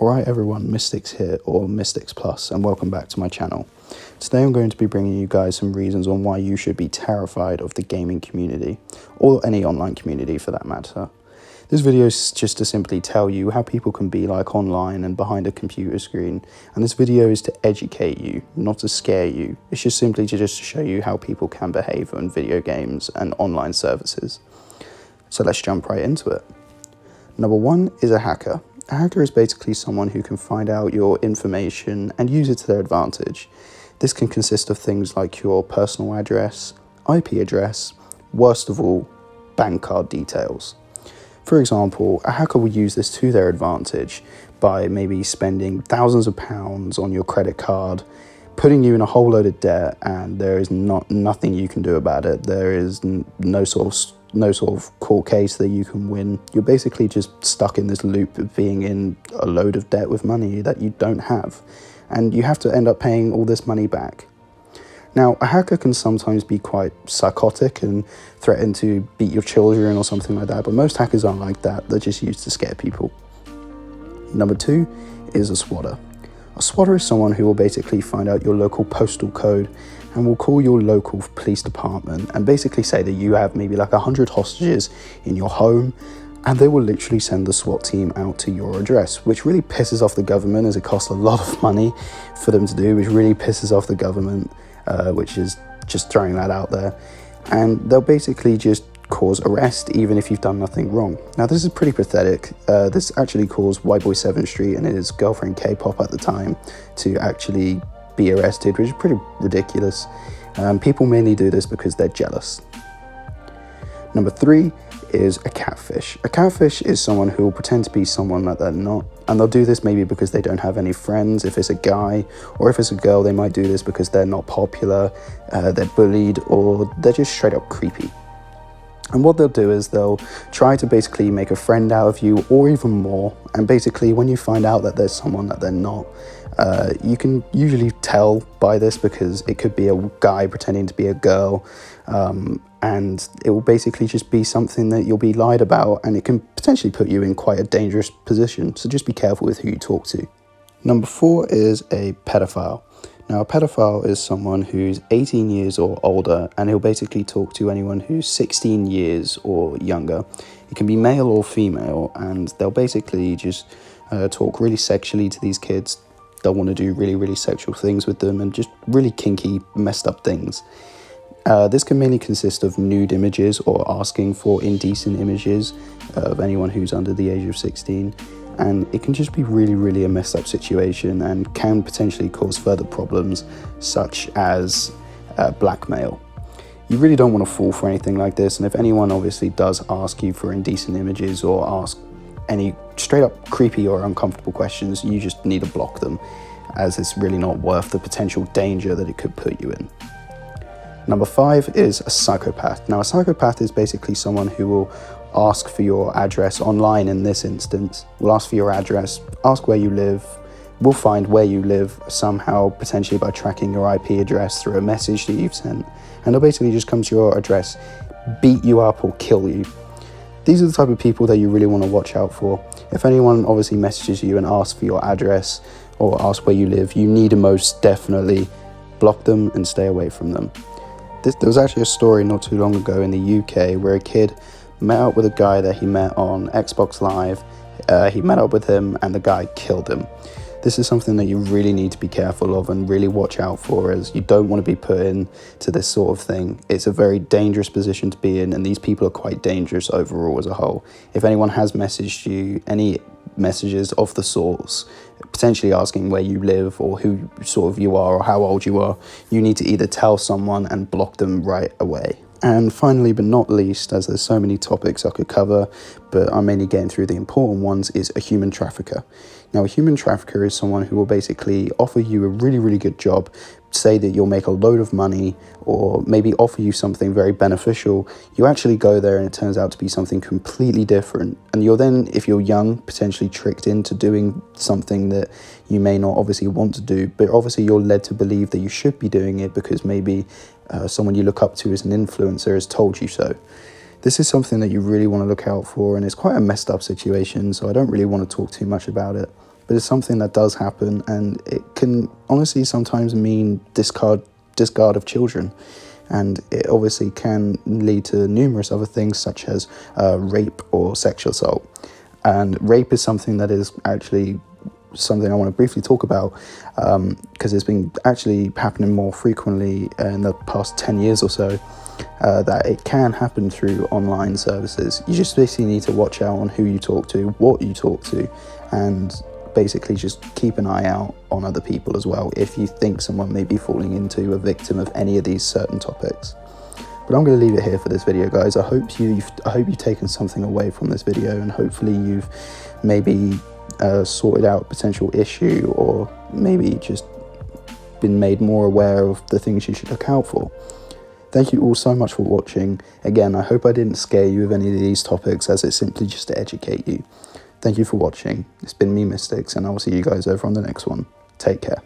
Alright everyone, Mystics here, or Mystics Plus, and welcome back to my channel. Today I'm going to be bringing you guys some reasons on why you should be terrified of the gaming community, or any online community for that matter. This video is just to simply tell you how people can be like online and behind a computer screen, and this video is to educate you, not to scare you. It's just simply to show you how people can behave on video games and online services. So let's jump right into it. Number one is a hacker. A hacker is basically someone who can find out your information and use it to their advantage. This can consist of things like your personal address, IP address, worst of all, bank card details. For example, a hacker will use this to their advantage by maybe spending thousands of pounds on your credit card, putting you in a whole load of debt, and there is nothing you can do about it. There is no sort of court case that you can win. You're basically just stuck in this loop of being in a load of debt with money that you don't have, and you have to end up paying all this money back. Now, a hacker can sometimes be quite psychotic and threaten to beat your children or something like that, but most hackers aren't like that. They're just used to scare people. Number two is a swatter. A swatter is someone who will basically find out your local postal code and will call your local police department and basically say that you have maybe like 100 hostages in your home, and they will literally send the SWAT team out to your address, which really pisses off the government, as it costs a lot of money for them to do, which really pisses off the government, which is just throwing that out there. And they'll basically just cause arrest even if you've done nothing wrong. Now this is pretty pathetic. This actually caused White Boy 7th Street and his girlfriend K-pop at the time to actually be arrested, which is pretty ridiculous. People mainly do this because they're jealous. Number three is a catfish. A catfish is someone who will pretend to be someone that they're not, and they'll do this maybe because they don't have any friends. If it's a guy, or if it's a girl, they might do this because they're not popular, they're bullied, or they're just straight up creepy. And what they'll do is they'll try to basically make a friend out of you, or even more. And basically when you find out that there's someone that they're not, you can usually tell by this because it could be a guy pretending to be a girl, and it will basically just be something that you'll be lied about, and it can potentially put you in quite a dangerous position. So just be careful with who you talk to. Number four is a pedophile. Now, a pedophile is someone who's 18 years or older, and he'll basically talk to anyone who's 16 years or younger. It can be male or female, and they'll basically just talk really sexually to these kids. They'll want to do really, really sexual things with them and just really kinky, messed up things. This can mainly consist of nude images or asking for indecent images of anyone who's under the age of 16. And it can just be really, really a messed up situation and can potentially cause further problems, such as blackmail. You really don't want to fall for anything like this, and if anyone obviously does ask you for indecent images or ask any straight up creepy or uncomfortable questions, you just need to block them, as it's really not worth the potential danger that it could put you in. Number five is a psychopath. Now, a psychopath is basically someone who will ask for your address online. In this instance, will ask for your address, ask where you live, will find where you live somehow, potentially by tracking your IP address through a message that you've sent, and they'll basically just come to your address, beat you up or kill you. These are the type of people that you really want to watch out for. If anyone obviously messages you and asks for your address or asks where you live, you need to most definitely block them and stay away from them. There was actually a story not too long ago in the UK where a kid met up with a guy that he met on Xbox Live. He met up with him and the guy killed him. This is something that you really need to be careful of and really watch out for, as you don't want to be put into this sort of thing. It's a very dangerous position to be in, and these people are quite dangerous overall as a whole. If anyone has messaged you any messages of the sorts, potentially asking where you live or who sort of you are or how old you are, you need to either tell someone and block them right away. And finally, but not least, as there's so many topics I could cover, but I'm mainly getting through the important ones, is a human trafficker. Now, a human trafficker is someone who will basically offer you a really, really good job, say that you'll make a load of money, or maybe offer you something very beneficial. You actually go there and it turns out to be something completely different. And you're then, if you're young, potentially tricked into doing something that you may not obviously want to do, but obviously you're led to believe that you should be doing it because maybe someone you look up to as an influencer has told you so. This is something that you really want to look out for, and it's quite a messed up situation, so I don't really want to talk too much about it. but it's something that does happen, and it can honestly sometimes mean discard of children. And it obviously can lead to numerous other things, such as rape or sexual assault. And rape is something that is actually something I want to briefly talk about, because it's been actually happening more frequently in the past 10 years or so, that it can happen through online services. You just basically need to watch out on who you talk to, what you talk to, and basically just keep an eye out on other people as well if you think someone may be falling into a victim of any of these certain topics. But I'm going to leave it here for this video, guys. I hope you've taken something away from this video, and hopefully you've maybe sorted out a potential issue, or maybe just been made more aware of the things you should look out for. Thank you all so much for watching. Again, I hope I didn't scare you with any of these topics, as it's simply just to educate you. Thank you for watching. It's been me, Mystics, and I will see you guys over on the next one. Take care.